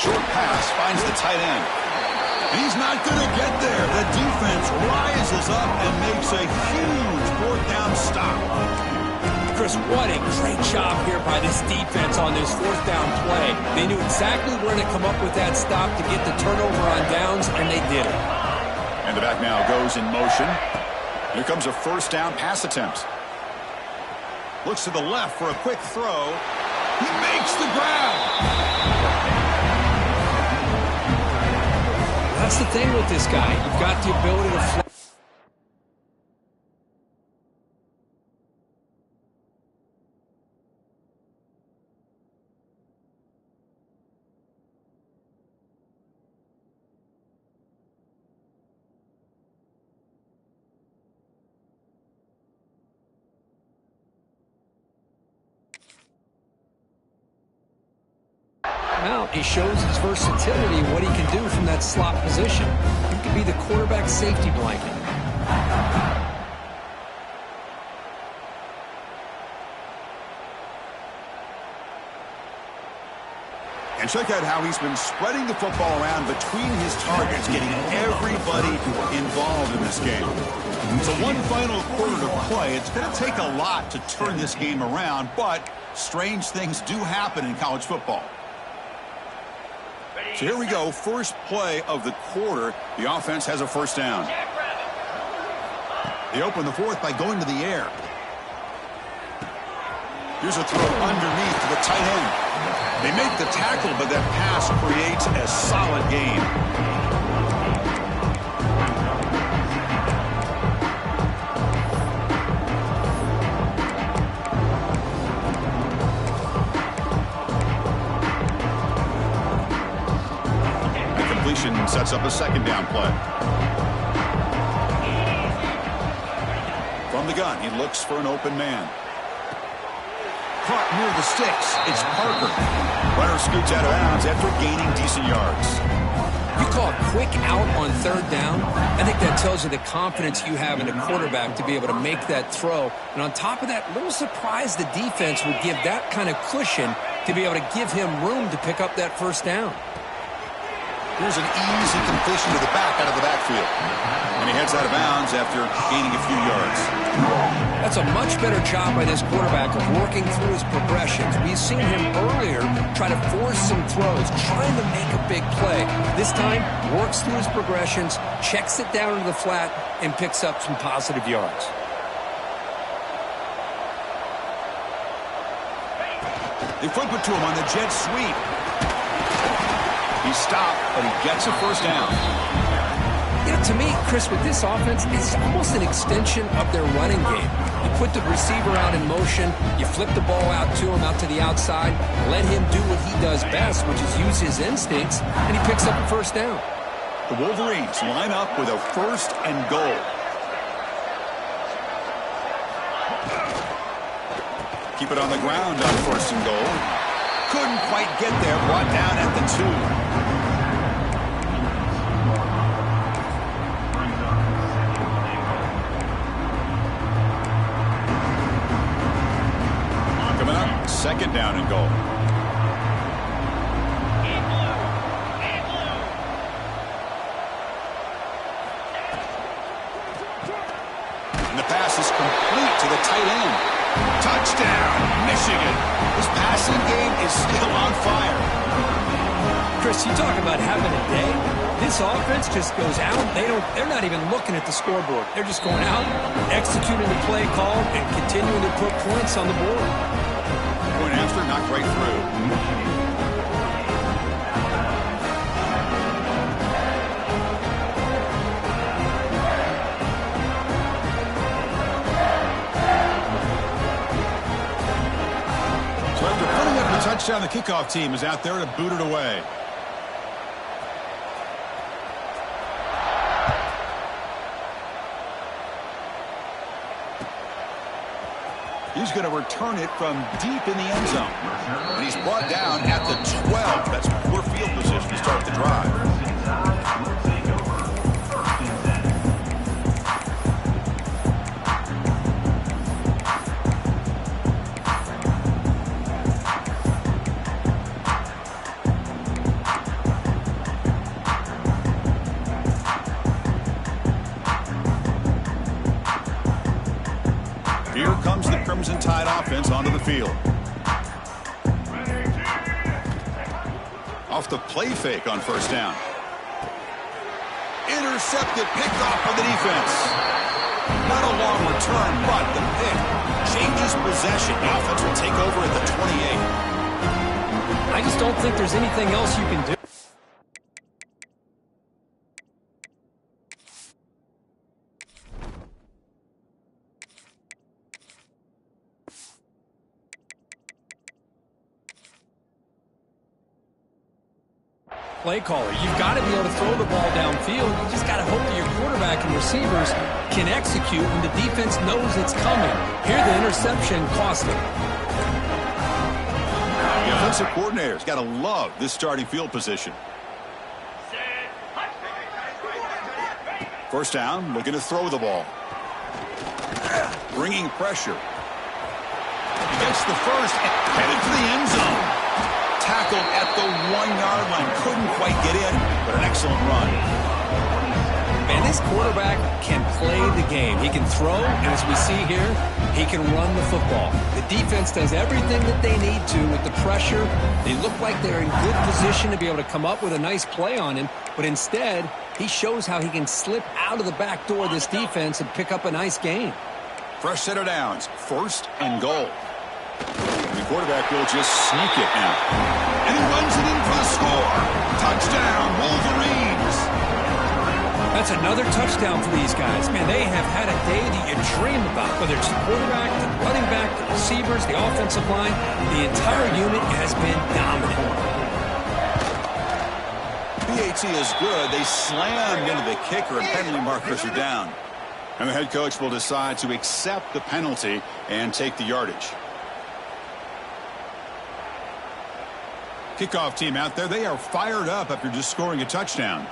Short pass finds the tight end. And he's not going to get there. The defense rises up and makes a huge 4th down stop. Chris, what a great job here by this defense on this 4th down play. They knew exactly where to come up with that stop to get the turnover on downs, and they did it. And the back now goes in motion. Here comes a 1st down pass attempt. Looks to the left for a quick throw. He makes the grab. That's the thing with this guy. You've got the ability to fly. Out, he shows his versatility, what he can do from that slot position. He can be the quarterback safety blanket. And check out how he's been spreading the football around between his targets, getting everybody involved in this game. So one final quarter to play. It's going to take a lot to turn this game around, but strange things do happen in college football. So here we go, first play of the quarter. The offense has a 1st down. They open the 4th by going to the air. Here's a throw underneath to the tight end. They make the tackle, but that pass creates a solid gain. Sets up a 2nd down play. From the gun, he looks for an open man. Caught near the sticks. It's Parker. Runner scoots out of bounds after gaining decent yards. You call a quick out on 3rd down. I think that tells you the confidence you have in a quarterback to be able to make that throw. And on top of that, a little surprised the defense would give that kind of cushion to be able to give him room to pick up that 1st down. Here's an easy completion to the back out of the backfield. And he heads out of bounds after gaining a few yards. That's a much better job by this quarterback of working through his progressions. We've seen him earlier try to force some throws, trying to make a big play. This time, works through his progressions, checks it down into the flat, and picks up some positive yards. They flip it to him on the jet sweep. He's stopped, but he gets a first down. You know, to me, Chris, with this offense, it's almost an extension of their running game. You put the receiver out in motion, you flip the ball out to him, out to the outside, let him do what he does best, which is use his instincts, and he picks up a first down. The Wolverines line up with a first and goal. Keep it on the ground on first and goal. Couldn't quite get there, brought down at the 2. Second down and goal. And the pass is complete to the tight end. Touchdown, Michigan. This passing game is still on fire. Chris, you talk about having a day. This offense just goes out. They're not even looking at the scoreboard. They're just going out, executing the play call, and continuing to put points on the board. Point after, knocked right through. So after putting up a touchdown, the kickoff team is out there to boot it away. He's going to return it from deep in the end zone. And he's brought down at the 12. That's poor field position to start the drive. Here comes the Crimson Tide offense onto the field. Off the play fake on first down. Intercepted, picked off by the defense. Not a long return, but the pick changes possession. The offense will take over at the 28. I just don't think there's anything else you can do. Play caller. You've got to be able to throw the ball downfield. You just got to hope that your quarterback and receivers can execute when the defense knows it's coming. Here, the interception cost him. The offensive coordinator's got to love this starting field position. First down, looking to throw the ball. Bringing pressure. He gets the first, headed for the end zone. Tackled at the 1-yard line. Couldn't quite get in, but an excellent run. Man, this quarterback can play the game. He can throw, and as we see here, he can run the football. The defense does everything that they need to with the pressure. They look like they're in good position to be able to come up with a nice play on him, but instead, he shows how he can slip out of the back door of this defense and pick up a nice gain. Fresh set of downs. First and goal. The quarterback will just sneak it now. And he runs it in for the score. Touchdown, Wolverines. That's another touchdown for these guys. Man, they have had a day that you dream about. Whether it's the quarterback, the running back, the receivers, the offensive line, the entire unit has been dominant. PAT is good. They slammed into the kicker and penalty markers are down. And the head coach will decide to accept the penalty and take the yardage. Kickoff team out there, they are fired up after just scoring a touchdown.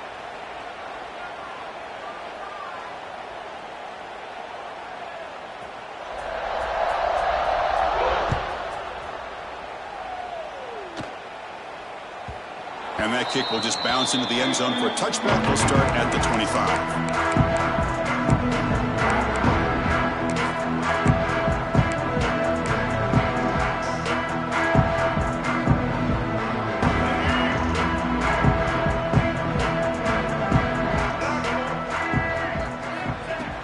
And that kick will just bounce into the end zone for a touchback. Will start at the 25.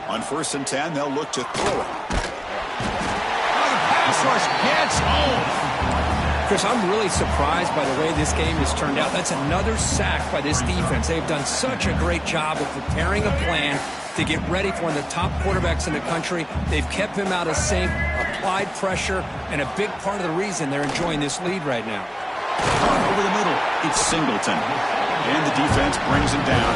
On 1st and 10, they'll look to throw it. Pass rush gets home. Chris, I'm really surprised by the way this game has turned out. That's another sack by this defense. They've done such a great job of preparing a plan to get ready for one of the top quarterbacks in the country. They've kept him out of sync, applied pressure, and a big part of the reason they're enjoying this lead right now. Over the middle, it's Singleton. And the defense brings him down.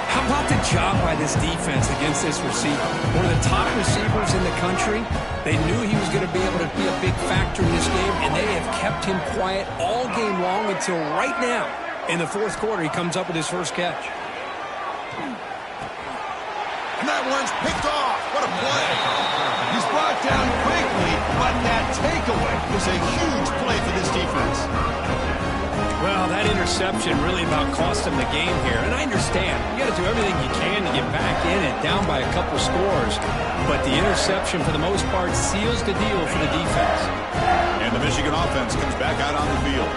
How about the job by this defense against this receiver? One of the top receivers in the country. They knew he was going to be able to be a big factor in this game, and they have kept him quiet all game long until right now. In the 4th quarter, he comes up with his first catch. And that one's picked off. What a play. He's brought down quickly, but that takeaway is a huge play for this defense. Well, that interception really about cost him the game here. And I understand. You got to do everything you can to get back in and down by a couple scores. But the interception, for the most part, seals the deal for the defense. And the Michigan offense comes back out on the field.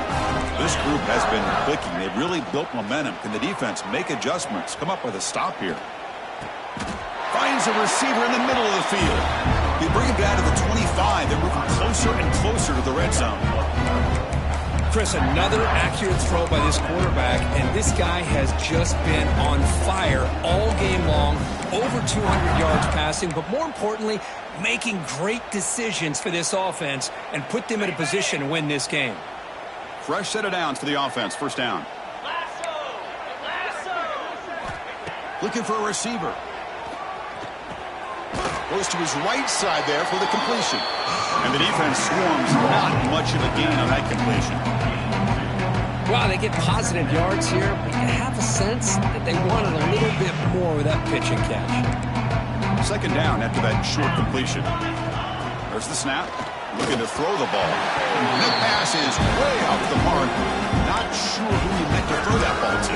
This group has been clicking. They've really built momentum. Can the defense make adjustments? Come up with a stop here. Finds a receiver in the middle of the field. They bring him down to the 25. They're moving closer and closer to the red zone. Chris, another accurate throw by this quarterback, and this guy has just been on fire all game long, over 200 yards passing, but more importantly, making great decisions for this offense and put them in a position to win this game. Fresh set of downs for the offense. 1st down. Looking for a receiver. Goes to his right side there for the completion. And the defense swarms. Not much of a gain on that completion. Wow, they get positive yards here, but you have a sense that they wanted a little bit more with that pitch and catch. 2nd down after that short completion. There's the snap. Looking to throw the ball. And the pass is way off the mark. Not sure who you meant to throw that ball to.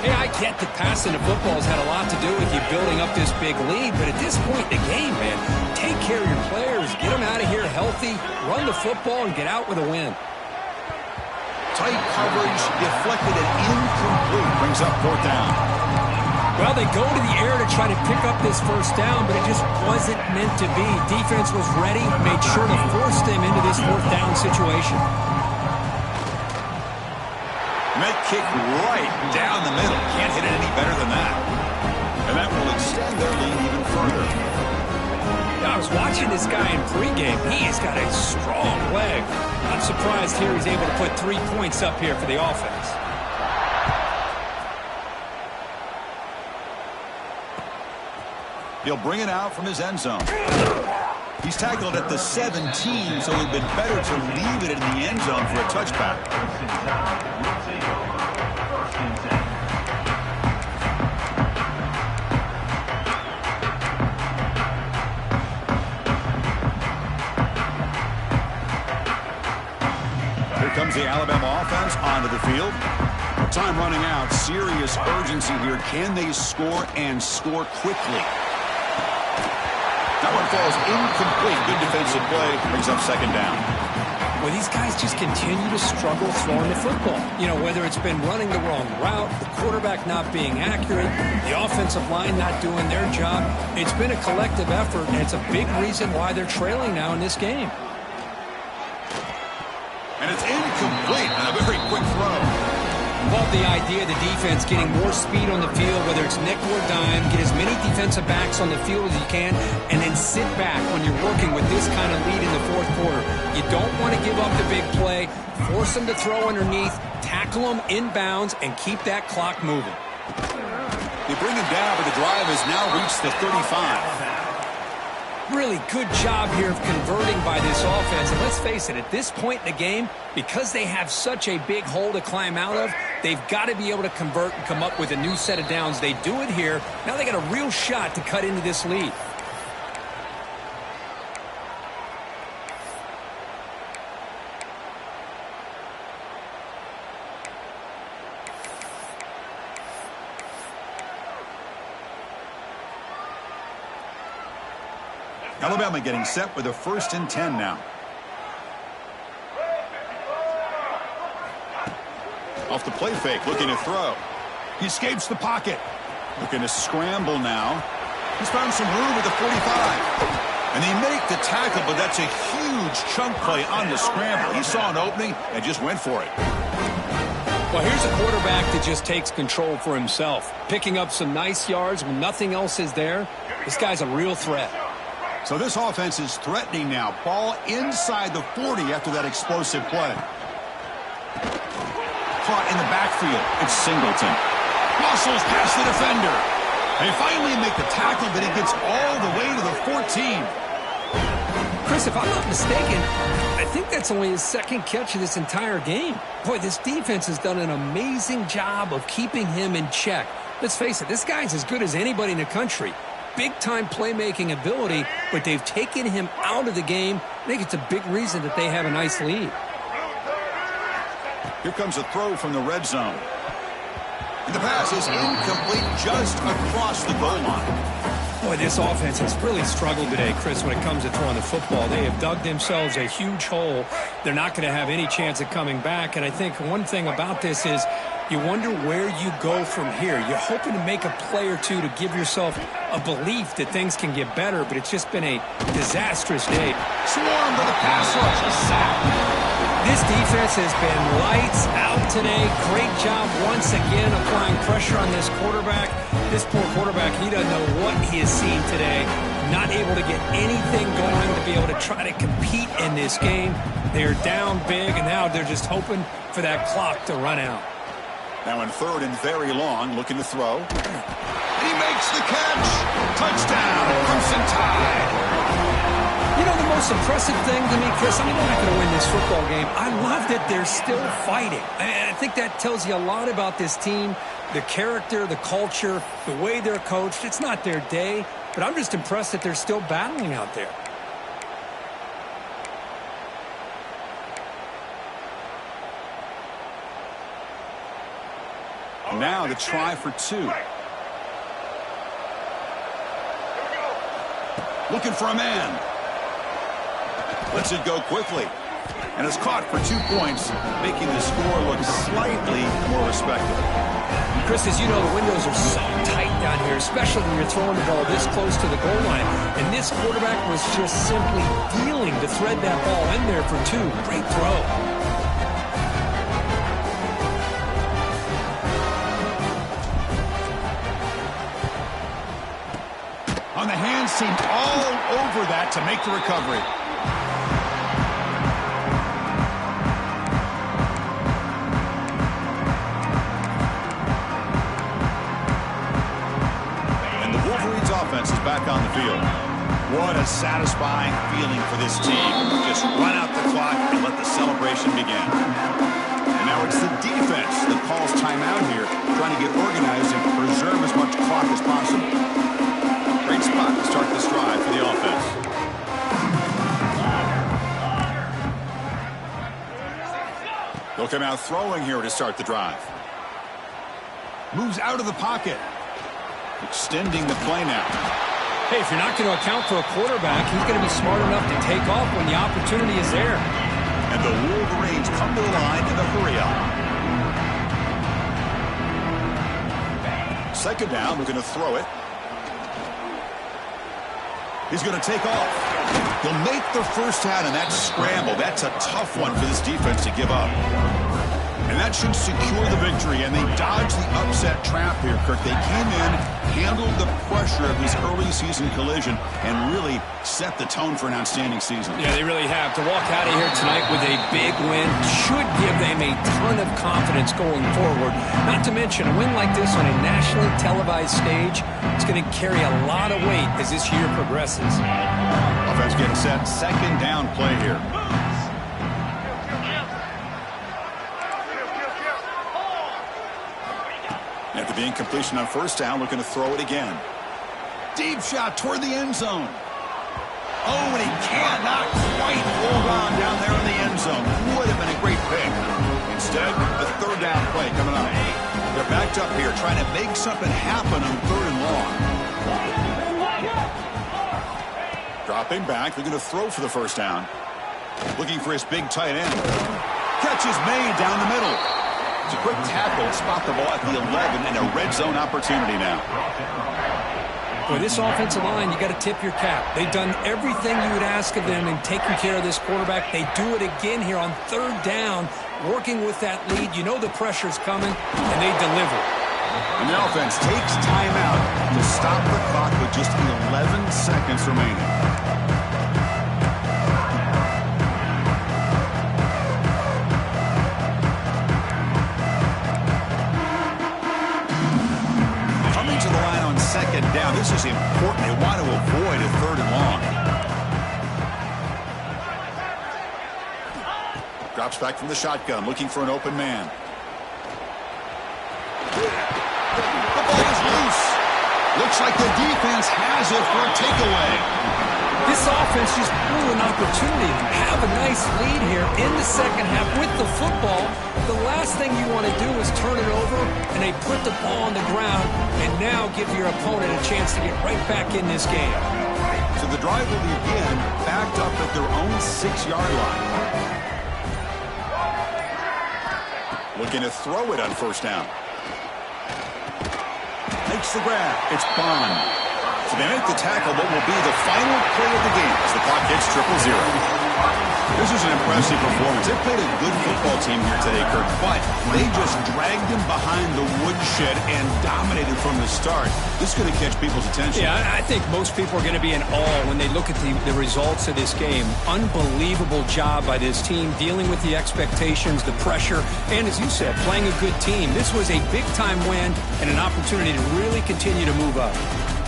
Hey, I get that passing the football has had a lot to do with you building up this big lead, but at this point in the game, man, take care of your players, get them out of here healthy, run the football, and get out with a win. Tight coverage, deflected and incomplete. Brings up 4th down. Well, they go to the air to try to pick up this 1st down, but it just wasn't meant to be. Defense was ready, made sure to force them into this 4th down situation. And that kick right down the middle. Can't hit it any better than that. And that will extend their lead even further. Now, I was watching this guy in pregame. He's got a strong leg. I'm surprised here he's able to put 3 points up here for the offense. He'll bring it out from his end zone. He's tackled at the 17, so it would have been better to leave it in the end zone for a touchback. Here comes the Alabama offense onto the field. Time running out. Serious urgency here. Can they score and score quickly? That one falls incomplete. Good defensive play. Brings up 2nd down. Well, these guys just continue to struggle throwing the football. You know, whether it's been running the wrong route, the quarterback not being accurate, the offensive line not doing their job. It's been a collective effort, and it's a big reason why they're trailing now in this game. And it's incomplete and a very quick throw. Love the idea of the defense getting more speed on the field, whether it's nickel or dime, get as many defensive backs on the field as you can, and then sit back when you're working with this kind of lead in the 4th quarter. You don't want to give up the big play, force them to throw underneath, tackle them inbounds, and keep that clock moving. They bring him down, but the drive has now reached the 35. Really good job here of converting by this offense. And let's face it, at this point in the game, because they have such a big hole to climb out of, they've got to be able to convert and come up with a new set of downs. They do it here. Now they got a real shot to cut into this lead. Alabama getting set with a 1st and 10 now. Off the play fake, looking to throw. He escapes the pocket. Looking to scramble now. He's found some room at the 45. And they make the tackle, but that's a huge chunk play on the scramble. He saw an opening and just went for it. Well, here's a quarterback that just takes control for himself. Picking up some nice yards when nothing else is there. This guy's a real threat. So this offense is threatening now. Ball inside the 40 after that explosive play. Caught in the backfield. It's Singleton. Muscles past the defender. They finally make the tackle, but he gets all the way to the 14. Chris, if I'm not mistaken, I think that's only his 2nd catch of this entire game. Boy, this defense has done an amazing job of keeping him in check. Let's face it, this guy's as good as anybody in the country. Big-time playmaking ability, but they've taken him out of the game. I think it's a big reason that they have a nice lead. Here comes a throw from the red zone. And the pass is incomplete just across the goal line. Boy, this offense has really struggled today, Chris, when it comes to throwing the football. They have dug themselves a huge hole. They're not going to have any chance of coming back. And I think one thing about this is you wonder where you go from here. You're hoping to make a play or two to give yourself a belief that things can get better, but it's just been a disastrous day. Swarmed with a pass rush, a sack. This defense has been lights out today. Great job once again applying pressure on this quarterback. This poor quarterback, he doesn't know what he has seen today. Not able to get anything going to be able to try to compete in this game. They're down big, and now they're just hoping for that clock to run out. Now in 3rd and very long, looking to throw. He makes the catch. Touchdown, Crimson Tide. You know, the most impressive thing to me, Chris, I mean, they're not going to win this football game. I love that they're still fighting. I think that tells you a lot about this team, the character, the culture, the way they're coached. It's not their day, but I'm just impressed that they're still battling out there. Now the try for 2. Looking for a man. Lets it go quickly. And is caught for 2 points, making the score look slightly more respectable. Chris, as you know, the windows are so tight down here, especially when you're throwing the ball this close to the goal line. And this quarterback was just simply dealing to thread that ball in there for 2. Great throw. On the hands team, all over that to make the recovery. And the Wolverines offense is back on the field. What a satisfying feeling for this team. Just run out the clock and let the celebration begin. And now it's the defense that calls timeout here, trying to get organized and preserve as much clock as possible. Great spot to start this drive for the offense. They'll come out throwing here to start the drive. Moves out of the pocket. Extending the play now. Hey, if you're not going to account for a quarterback, he's going to be smart enough to take off when the opportunity is there. And the Wolverines come to the line in the hurry up. 2nd down, we're going to throw it. He's going to take off. He'll make the first down in that scramble. That's a tough one for this defense to give up. And that should secure the victory, and they dodged the upset trap here, Kirk. They came in, handled the pressure of this early season collision, and really set the tone for an outstanding season. Yeah, they really have. To walk out of here tonight with a big win should give them a ton of confidence going forward. Not to mention, a win like this on a nationally televised stage, it's going to carry a lot of weight as this year progresses. Offense getting set. 2nd down play here. After the incompletion on 1st down, looking to throw it again. Deep shot toward the end zone. Oh, and he cannot quite hold on down there in the end zone. Would have been a great pick. Instead, the 3rd down play coming up. They're backed up here trying to make something happen on 3rd and long. Dropping back. They're going to throw for the first down. Looking for his big tight end. Catch is made down the middle. It's a quick tackle. Spot the ball at the 11 and a red zone opportunity now. Boy, this offensive line, you got to tip your cap. They've done everything you would ask of them in taking care of this quarterback. They do it again here on third down, working with that lead. You know the pressure's coming, and they deliver. And the offense takes timeout to stop the clock with just 11 seconds remaining. Coming to the line on second down. This is important. They want to avoid a third and long. Drops back from the shotgun, looking for an open man. The ball is loose. Looks like the defense has it for a takeaway. This offense just blew an opportunity to have a nice lead here in the second half with the football. The last thing you want to do is turn it over, and they put the ball on the ground and now give your opponent a chance to get right back in this game. So the drive will begin backed up at their own 6-yard line. Looking to throw it on first down. Makes the grab. It's Bond. So they make the tackle what will be the final play of the game as the clock hits 0-0. This is an impressive performance. They played a good football team here today, Kirk, but they just dragged them behind the woodshed and dominated from the start. This is going to catch people's attention. Yeah, I think most people are going to be in awe when they look at the results of this game. Unbelievable job by this team dealing with the expectations, the pressure, and as you said, playing a good team. This was a big-time win and an opportunity to really continue to move up.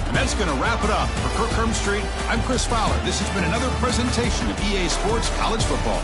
And that's going to wrap it up. For Kirk Street, I'm Chris Fowler. This has been another presentation of EA Sports College Football.